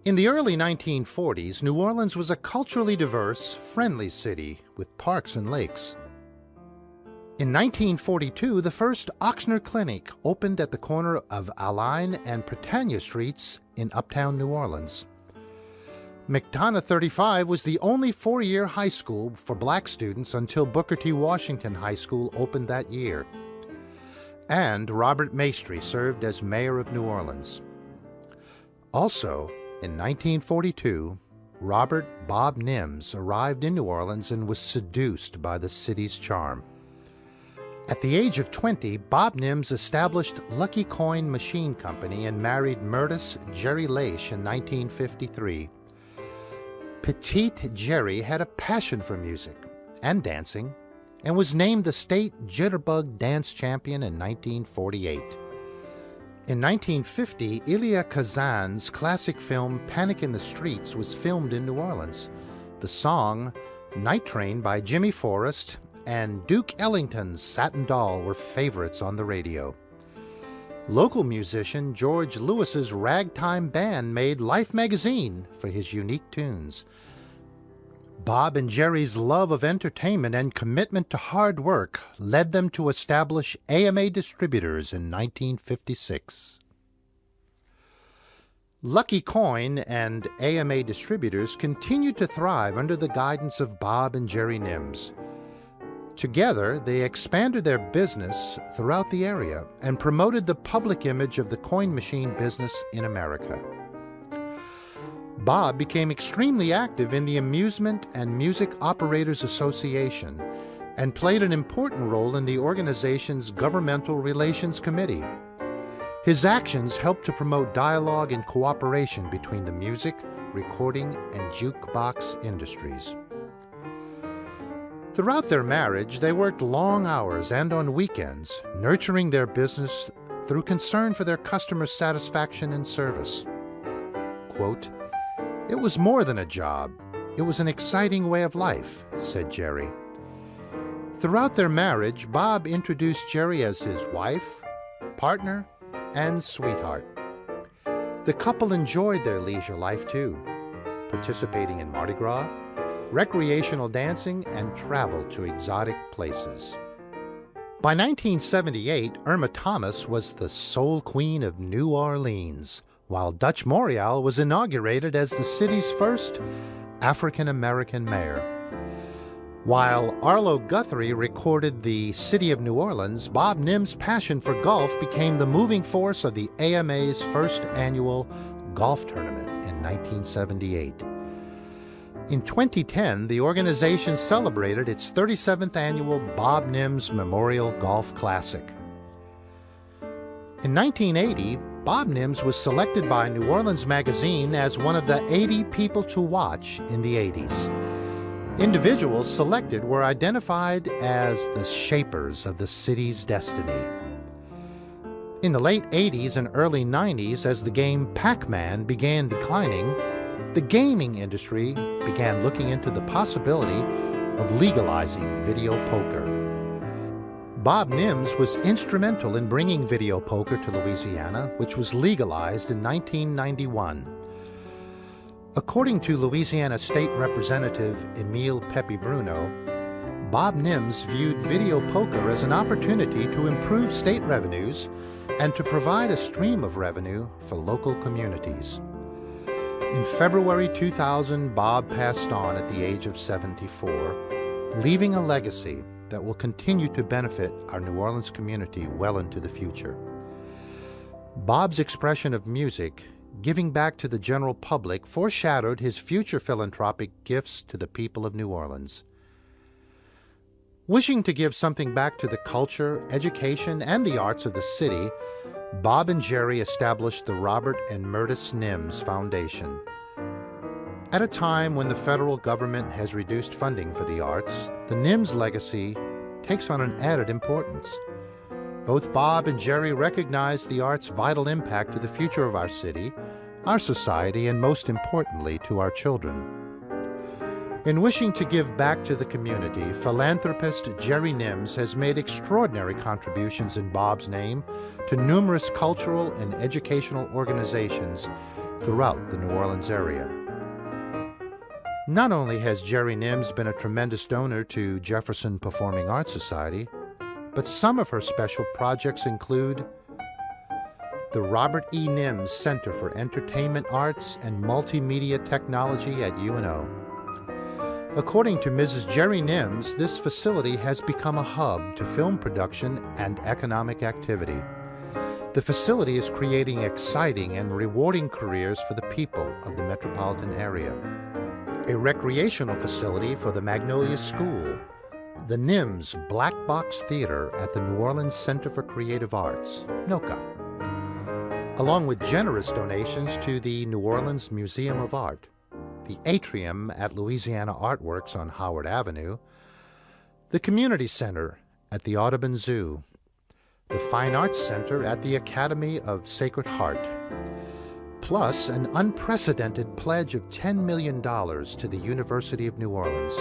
In the early 1940s, New Orleans was a culturally diverse, friendly city with parks and lakes. In 1942, the first Ochsner Clinic opened at the corner of Align and Prytania Streets in uptown New Orleans. McDonough 35 was the only four-year high school for black students until Booker T. Washington High School opened that year. And Robert Maestri served as mayor of New Orleans. Also, in 1942, Robert Bob Nims arrived in New Orleans and was seduced by the city's charm. At the age of 20, Bob Nims established Lucky Coin Machine Company and married Myrtis Jeri L in 1953. Petite Jeri had a passion for music and dancing and was named the state Jitterbug Dance Champion in 1948. In 1950, Elia Kazan's classic film Panic in the Streets was filmed in New Orleans. The song Night Train by Jimmy Forrest and Duke Ellington's Satin Doll were favorites on the radio. Local musician George Lewis's ragtime band made Life magazine for his unique tunes. Bob and Jeri's love of entertainment and commitment to hard work led them to establish AMA Distributors in 1956. Lucky Coin and AMA Distributors continued to thrive under the guidance of Bob and Jeri Nims. Together, they expanded their business throughout the area and promoted the public image of the coin machine business in America. Bob became extremely active in the Amusement and Music Operators Association and played an important role in the organization's Governmental Relations Committee. His actions helped to promote dialogue and cooperation between the music, recording, and jukebox industries. Throughout their marriage, they worked long hours and on weekends, nurturing their business through concern for their customers' satisfaction and service. Quote, "It was more than a job. It was an exciting way of life," said Jeri. Throughout their marriage, Bob introduced Jeri as his wife, partner, and sweetheart. The couple enjoyed their leisure life too, participating in Mardi Gras, recreational dancing, and travel to exotic places. By 1978, Irma Thomas was the soul queen of New Orleans, while Dutch Morial was inaugurated as the city's first African-American mayor. While Arlo Guthrie recorded the City of New Orleans, Bob Nims' passion for golf became the moving force of the AMA's first annual golf tournament in 1978. In 2010, the organization celebrated its 37th annual Bob Nims Memorial Golf Classic. In 1980, Bob Nims was selected by New Orleans Magazine as one of the 80 people to watch in the 80s. Individuals selected were identified as the shapers of the city's destiny. In the late 80s and early 90s, as the game Pac-Man began declining, the gaming industry began looking into the possibility of legalizing video poker. Bob Nims was instrumental in bringing video poker to Louisiana, which was legalized in 1991. According to Louisiana State Representative Emile Pepe Bruno, Bob Nims viewed video poker as an opportunity to improve state revenues and to provide a stream of revenue for local communities. In February 2000, Bob passed on at the age of 74, leaving a legacy that will continue to benefit our New Orleans community well into the future. Bob's expression of music, giving back to the general public, foreshadowed his future philanthropic gifts to the people of New Orleans. Wishing to give something back to the culture, education, and the arts of the city, Bob and Jeri established the Robert and Myrtis Nims Foundation. At a time when the federal government has reduced funding for the arts, the Nims legacy takes on an added importance. Both Bob and Jeri recognize the art's vital impact to the future of our city, our society, and most importantly, to our children. In wishing to give back to the community, philanthropist Jeri Nims has made extraordinary contributions in Bob's name to numerous cultural and educational organizations, throughout the New Orleans area. Not only has Jeri Nims been a tremendous donor to Jefferson Performing Arts Society, but some of her special projects include the Robert E. Nims Center for Entertainment Arts and Multimedia Technology at UNO. According to Mrs. Jeri Nims, this facility has become a hub to film production and economic activity. The facility is creating exciting and rewarding careers for the people of the metropolitan area. A recreational facility for the Magnolia School, the Nims Black Box Theater at the New Orleans Center for Creative Arts, NOCA, along with generous donations to the New Orleans Museum of Art, the Atrium at Louisiana Artworks on Howard Avenue, the Community Center at the Audubon Zoo, the Fine Arts Center at the Academy of Sacred Heart, plus an unprecedented pledge of $10 million to the University of New Orleans.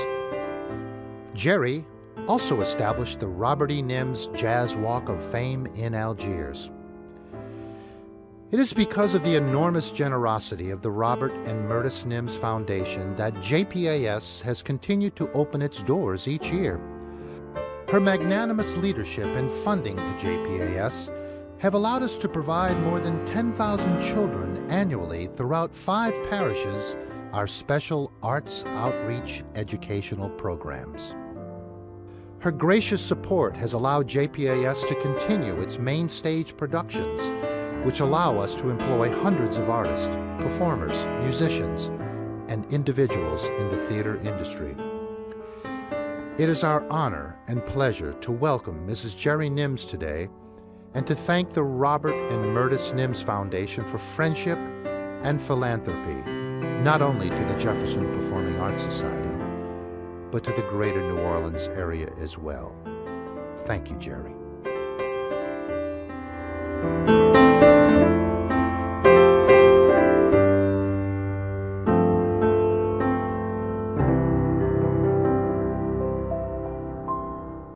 Jeri also established the Robert E. Nims Jazz Walk of Fame in Algiers. It is because of the enormous generosity of the Robert and Myrtis Nims Foundation that JPAS has continued to open its doors each year. Her magnanimous leadership and funding to JPAS have allowed us to provide more than 10,000 children annually throughout 5 parishes our special arts outreach educational programs. Her gracious support has allowed JPAS to continue its main stage productions, which allow us to employ hundreds of artists, performers, musicians, and individuals in the theater industry. It is our honor and pleasure to welcome Mrs. Jeri Nims today and to thank the Robert and Myrtis Nims Foundation for friendship and philanthropy, not only to the Jefferson Performing Arts Society, but to the greater New Orleans area as well. Thank you, Jeri.